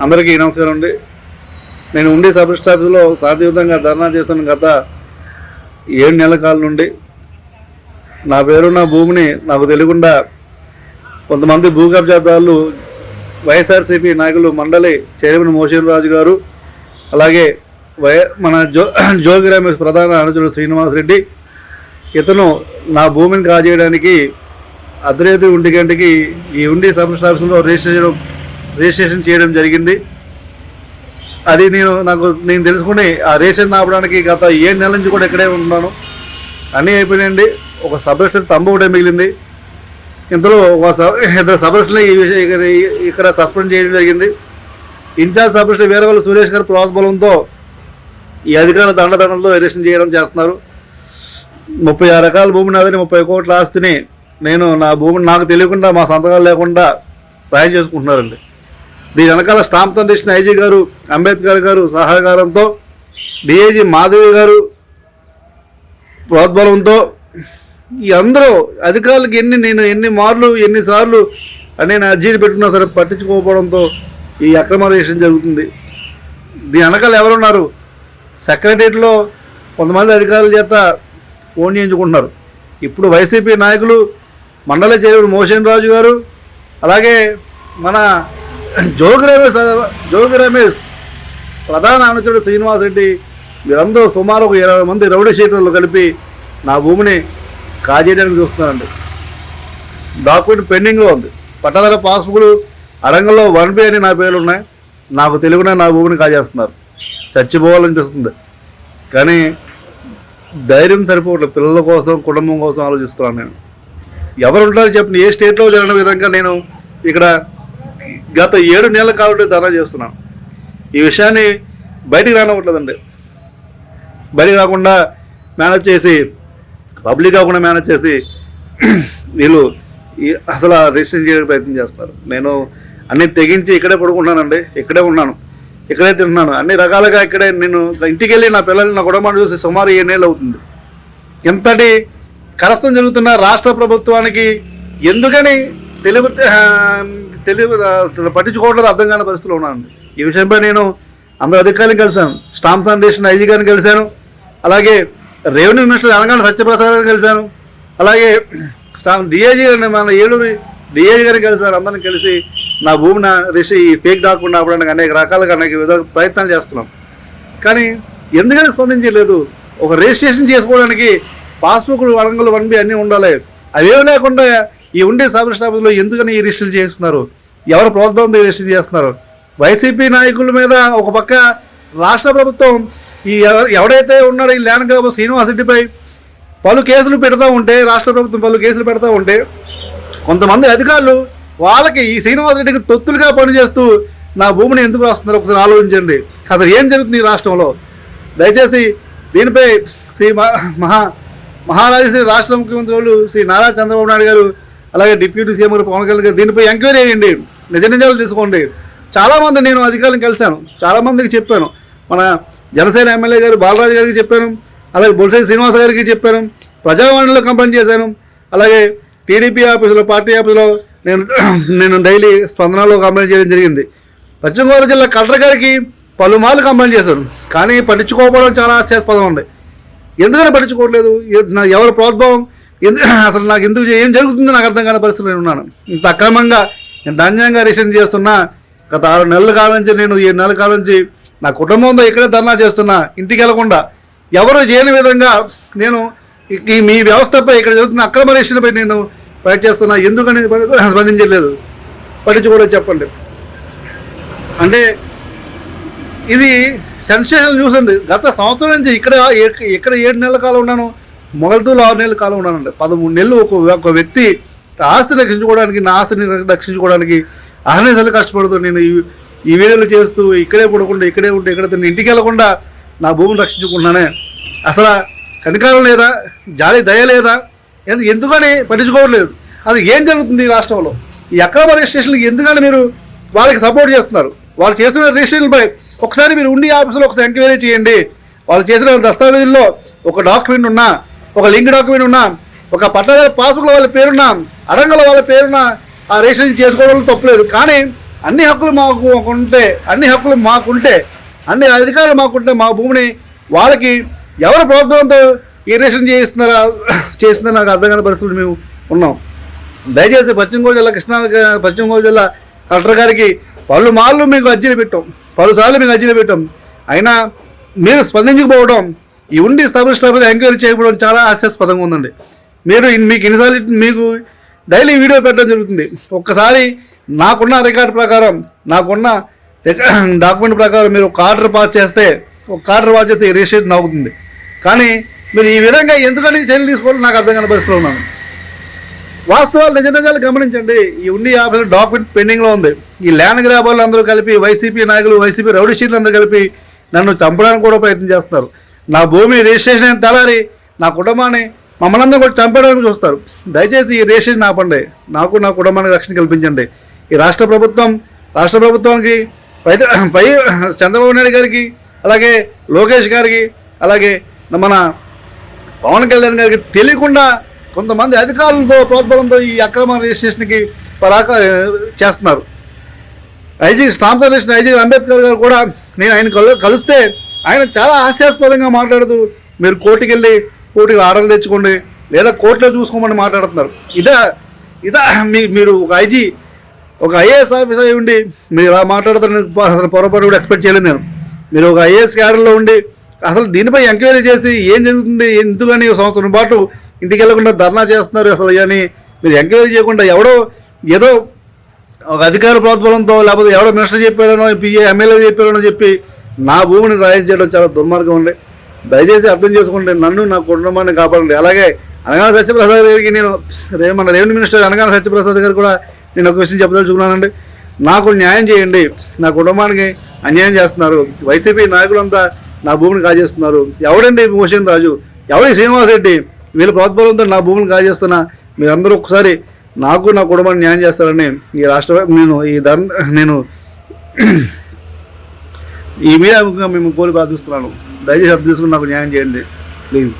అందరికీ నమస్కారం అండి. నేను ఉండి సబ్ రిజిస్టర్ ఆఫీసులో శాంతియుతంగా ధర్నా చేస్తున్న గత 7 నెలల కాలం నుండి నా పేరున్న భూమిని నాకు తెలియకుండా కొంతమంది భూ కబ్జాదారులు, వైఎస్ఆర్సీపీ నాయకులు, మండలి చైర్మన్ మోషన్ రాజు గారు, అలాగే మన జోగి రమేష్ ప్రధాన అనుచరుడు శ్రీనివాసరెడ్డి, ఇతను నా భూమిని కాజేయడానికి అర్ధరాత్రి 1 గంటకి ఈ ఉండి సబ్ రిజిస్టర్ ఆఫీసులో రిజిస్ట్రేషన్ చేయడం జరిగింది. అది నేను తెలుసుకుని ఆ రిజిస్ట్రేషన్ ఆపడానికి గత 7 నెలల నుంచి కూడా ఇక్కడే ఉన్నాను. అన్నీ అయిపోయినాయండి. ఒక సబ్ రిజిస్టర్ తంబు ఒకటే మిగిలింది. ఇంతలో ఇద్దరు సబ్ రిజిస్టర్ని ఇక్కడ సస్పెండ్ చేయడం జరిగింది. In charge sub register Veeravalli Suresh గారు ప్రోత్బలంతో ఈ అధికారుల దండదండలతో రిజిస్ట్రేషన్ చేయడం చేస్తున్నారు. 36 ఎకరాల భూమిని, అదని 30 కోట్ల ఆస్తిని నేను నా భూమిని నాకు తెలియకుండా, మా సంతకాలు లేకుండా రాయి చేసుకుంటున్నారండి. దీని వెనకాల స్టాంప్ ఫౌండేషన్ ఐజీ గారు, అంబేద్కర్ గారు సహకారంతో, డిఐజీ మాధవి గారు ప్రోద్బలంతో ఈ అందరూ అధికారులకు ఎన్నిసార్లు నేను అర్జీలు పెట్టుకున్నా సరే పట్టించుకోకపోవడంతో ఈ అక్రమ రిజిస్ట్రేషన్ జరుగుతుంది. దీని వెనకాల ఎవరున్నారు? సెక్రటరియట్లో కొంతమంది అధికారుల చేత ఫోన్ చేయించుకుంటున్నారు. ఇప్పుడు వైసీపీ నాయకులు, మండలి చైర్మన్ మోషన్ రాజు గారు, అలాగే మన జోగి రమేష్ ప్రధాన అనుచరుడు శ్రీనివాసరెడ్డి, వీరందరూ సుమారు 20 మంది రౌడీ షీటర్లు కలిపి నా భూమిని కాజేయడానికి చూస్తున్నారండి. డాక్యుమెంట్ పెండింగ్లో ఉంది. పట్టదార పాస్బుక్లు అడంగంలో 1B అని నా పేర్లు ఉన్నాయి. నాకు తెలియకుండా నా భూమిని కాజేస్తున్నారు. చచ్చిపోవాలనిపిస్తుంది, కానీ ధైర్యం సరిపోవట్లేదు. పిల్లల కోసం, కుటుంబం కోసం ఆలోచిస్తున్నాను. నేను ఎవరు ఉంటారో చెప్పిన ఏ స్టేట్లో జరిగిన విధంగా నేను ఇక్కడ గత 7 నెలల కాలం ధర్నా చేస్తున్నాను. ఈ విషయాన్ని బయటికి రానివ్వట్లేదండి. బయటికి రాకుండా మేనేజ్ చేసి, పబ్లిక్ కాకుండా మేనేజ్ చేసి వీళ్ళు అసలు రిజిస్ట్రేషన్ చేయడానికి ప్రయత్నం చేస్తారు. నేను అన్నీ తెగించి ఇక్కడే పడుకుంటున్నానండి. ఇక్కడే ఉన్నాను, ఇక్కడే తింటున్నాను. అన్ని రకాలుగా ఇక్కడే. నేను ఇంటికి వెళ్ళి నా పిల్లల్ని, నా కుటుంబాన్ని చూసి సుమారు 7 నెలలు అవుతుంది. ఎంతటి కరస్తం జరుగుతున్న రాష్ట్ర ప్రభుత్వానికి ఎందుకని తెలివి పట్టించుకోవట్లేదు అర్థం కాని పరిస్థితిలో ఉన్నాను. ఈ విషయంపై నేను అందరు అధికారులను కలిశాను. స్టాంప్ ఫౌండేషన్ ఐజీ గారిని కలిశాను, అలాగే రెవెన్యూ మినిస్టర్ అనగానే సత్యప్రసాద్ గారిని కలిశాను, అలాగే డిఐజీ గారిని, మన ఏలూరు డిఐజీ గారిని కలిశాను. అందరిని కలిసి నా భూమిని ఈ ఫేక్ డాక్యుమెంట్ ఆపడానికి అనేక రకాలుగా అనేక విధాలు ప్రయత్నాలు చేస్తున్నాం. కానీ ఎందుకని స్పందించలేదు? ఒక రిజిస్ట్రేషన్ చేసుకోవడానికి పాస్బుక్లు, అడంగలు 1B అన్నీ ఉండాలి. అవేమి లేకుండా ఈ ఉండే సబ్ రిజిస్టర్ ఆఫీసులో ఎందుకని ఈ రిజిస్టర్ చేస్తున్నారు? ఎవరు ప్రోత్సాహంతో రిజిస్టర్ చేస్తున్నారు? వైసీపీ నాయకుల మీద ఒక పక్క రాష్ట్ర ప్రభుత్వం ఈ ఎవడైతే ఉన్నాడో ఈ ల్యాండ్ గ్రాబర్ శ్రీనివాసరెడ్డిపై పలు కేసులు పెడతా ఉంటే, రాష్ట్ర ప్రభుత్వం పలు కేసులు పెడతా ఉంటే, కొంతమంది అధికారులు వాళ్ళకి ఈ శ్రీనివాసరెడ్డికి తొత్తులుగా పనిచేస్తూ నా భూమిని ఎందుకు వస్తున్నారు ఒకసారి ఆలోచించండి. అసలు ఏం జరుగుతుంది ఈ రాష్ట్రంలో? దయచేసి దీనిపై మహారాజశ్రీ రాష్ట్ర ముఖ్యమంత్రులు శ్రీ నారా చంద్రబాబు నాయుడు గారు, అలాగే డిప్యూటీ సీఎం గారు పవన్ కళ్యాణ్ గారు దీనిపై ఎంక్వైరీ చేయండి, నిజాలు తీసుకోండి. చాలామంది నేను అధికారులను కలిశాను, చాలామందికి చెప్పాను. మన జనసేన ఎమ్మెల్యే గారు బాలరాజు గారికి చెప్పాను, అలాగే బొల్సెట్టి శ్రీనివాస గారికి చెప్పాను, ప్రజావాణిలో కంప్లైంట్ చేశాను, అలాగే టీడీపీ ఆఫీసులో, పార్టీ ఆఫీసులో నేను డైలీ స్పందనలో కంప్లైంట్ చేయడం జరిగింది. పశ్చిమ గోదావరి జిల్లా కలెక్టర్ గారికి పలుమార్లు కంప్లైంట్ చేశాను, కానీ పట్టించుకోకపోవడం చాలా ఆశ్చర్యస్పదం ఉంది. ఎందుకని పట్టించుకోవట్లేదు? ఎవరు ప్రోద్భవం? అసలు నాకు ఎందుకు ఏం జరుగుతుందో నాకు అర్థం కాని పరిస్థితులు నేను ఉన్నాను. ఇంత అక్రమంగా, ఇంత అన్యాయంగా రిజిస్ట్రేషన్ చేస్తున్నా. గత 6 నెలల కాలం నుంచి, నేను 7 నెలల కాలం నుంచి నా కుటుంబంతో ఇక్కడే ధర్నా చేస్తున్నా, ఇంటికి వెళ్లకుండా. ఎవరు చేయని విధంగా నేను మీ వ్యవస్థపై, ఇక్కడ జరుగుతున్న అక్రమ రిజిస్ట్రేషన్పై నేను ఫైట్ చేస్తున్నా. ఎందుకని స్పందించలేదు? పట్టించుకోవడం చెప్పండి. అంటే ఇది సెన్సేషనల్ న్యూస్ అండి. గత సంవత్సరం నుంచి ఇక్కడ 7 నెలల కాలం ఉన్నాను, మొగల్తూరులో 6 నెలల కాలం ఉన్నానండి. 13 నెలలు ఒక వ్యక్తి ఆస్తిని రక్షించుకోవడానికి, నా ఆస్తిని రక్షించుకోవడానికి అహర్నిశలు కష్టపడుతూ నేను ఈ వీడియోలు చేస్తూ ఇక్కడే పడకుండా, ఇక్కడే ఉంటే, ఇక్కడ ఇంటికి వెళ్లకుండా నా భూమిని రక్షించుకుంటున్నానే. అసలు కనికారం లేదా? జాలి దయ లేదా? ఎందుకని పట్టించుకోవట్లేదు? అది ఏం జరుగుతుంది ఈ రాష్ట్రంలో? ఈ అక్రమ రిజిస్ట్రేషన్కి ఎందుకని మీరు వాళ్ళకి సపోర్ట్ చేస్తున్నారు? వాళ్ళు చేసిన రిజిస్ట్రేషన్పై ఒకసారి మీరు ఉండి ఆఫీసులో ఒకసారి ఎంక్వైరీ చేయండి. వాళ్ళు చేసిన దస్తావేజుల్లో ఒక డాక్యుమెంట్ ఉన్నా, ఒక లింక్ డాక్యుమెంట్ ఉన్నా, ఒక పట్టాదారు పాస్బుక్లో వాళ్ళ పేరున్నా, అడంగల వాళ్ళ పేరున్నా ఆ రిజిస్ట్రేషన్ చేసుకోవడంలో తప్పులేదు. కానీ అన్ని హక్కులు మాకుంటే అన్ని అధికారులు మాకుంటే మా భూమిని వాళ్ళకి ఎవరు ప్రభుత్వంతో ఇరిగేషన్ చేస్తున్నారో నాకు అర్థం కాని పరిస్థితులు మేము ఉన్నాం. దయచేసి పశ్చిమ గోదావరి జిల్లా కలెక్టర్ గారికి పలుసార్లు మీకు అర్జీలు పెట్టాం అయినా మీరు స్పందించకపోవడం, ఈ ఉండి స్టాబ్లిష్ ఎంక్వైరీ చేయకపోవడం చాలా హాస్యాస్పదంగా ఉందండి. మీకు ఎన్నిసార్లు మీకు డైలీ వీడియో పెట్టడం జరుగుతుంది. ఒక్కసారి నాకున్న రికార్డు ప్రకారం, నాకున్న డాక్యుమెంట్ ప్రకారం మీరు ఒక ఆర్డర్ పాస్ చేస్తే రిజిస్ట్రేషన్ అవుతుంది. కానీ మీరు ఈ విధంగా ఎందుకని చర్యలు తీసుకోవాలో నాకు అర్థం కాని పరిస్థితిలో ఉన్నాను. వాస్తవాలు నిజాలు గమనించండి. ఈ ఉండి 50 డాక్యుమెంట్ పెండింగ్లో ఉంది. ఈ ల్యాండ్ గ్రాబర్లు అందరూ కలిపి, వైసీపీ నాయకులు, వైసీపీ రౌడీ షీట్లు అందరూ కలిపి నన్ను చంపడానికి కూడా ప్రయత్నం చేస్తున్నారు. నా భూమి రిజిస్ట్రేషన్ అయిన తెల్లారి నా కుటుంబాన్ని మమ్మల్ని అందరూ కూడా చంపడానికి చూస్తారు. దయచేసి ఈ రిజిస్ట్రేషన్ ఆపండి. నాకు నా కుటుంబానికి రక్షణ కల్పించండి. ఈ రాష్ట్ర ప్రభుత్వానికి పై చంద్రబాబు నాయుడు గారికి, అలాగే లోకేష్ గారికి, అలాగే మన పవన్ కళ్యాణ్ గారికి తెలియకుండా కొంతమంది అధికారులతో ప్రోత్బలంతో ఈ అక్రమ రిజిస్ట్రేషన్కి చేస్తున్నారు. ఐజీ అంబేద్కర్ గారు కూడా నేను ఆయన కలిస్తే ఆయన చాలా హాస్యాస్పదంగా మాట్లాడుతూ మీరు కోర్టుకి ఆర్డర్లు తెచ్చుకోండి లేదా కోర్టులో చూసుకోమని మాట్లాడుతున్నారు. ఇదా మీరు ఒక ఐఏఎస్ ఆఫీసర్ అయి ఉండి మీరు ఇలా మాట్లాడుతారని అసలు పొరపాటు కూడా ఎక్స్పెక్ట్ చేయలేదు నేను. మీరు ఒక ఐఏఎస్ క్యాడర్లో ఉండి అసలు దీనిపై ఎంక్వైరీ చేసి ఏం జరుగుతుంది, ఎందుకని సంవత్సరం పాటు ఇంటికి వెళ్లకుండా ధర్నా చేస్తున్నారు అసలు అని మీరు ఎంక్వైరీ చేయకుండా ఏదో ఒక అధికార ప్రోత్బలంతో లేకపోతే ఎవడో మినిస్టర్ చెప్పాడనో, ఎమ్మెల్యే చెప్పాడనో చెప్పి నా భూమిని రాయించడం చేయడం చాలా దుర్మార్గం ఉండే. దయచేసి అర్థం చేసుకోండి, నన్ను నా కుటుంబాన్ని కాపాడండి. అలాగే అనగాన సత్యప్రసాద్ గారికి మన రెవెన్యూ మినిస్టర్ అనగాన సత్యప్రసాద్ గారు కూడా నేను ఒక విషయం చెప్పదలుచుకున్నానండి. నాకు న్యాయం చేయండి. నా కుటుంబానికి అన్యాయం చేస్తున్నారు. వైసీపీ నాయకులంతా నా భూమిని కాజేస్తున్నారు. ఎవడండి మోషన్ రాజు, ఎవరి శ్రీనివాస్ రెడ్డి, వీళ్ళ ప్రోత్బలంతో నా భూమిని కాజేస్తున్నా. మీరందరూ ఒకసారి నాకు నా కుటుంబాన్ని న్యాయం చేస్తారని ఈ రాష్ట్ర నేను ఈ మీద మేము కోరి ప్రార్థిస్తున్నాను. దయచేసి అర్థం చేసుకుని నాకు న్యాయం చేయండి ప్లీజ్.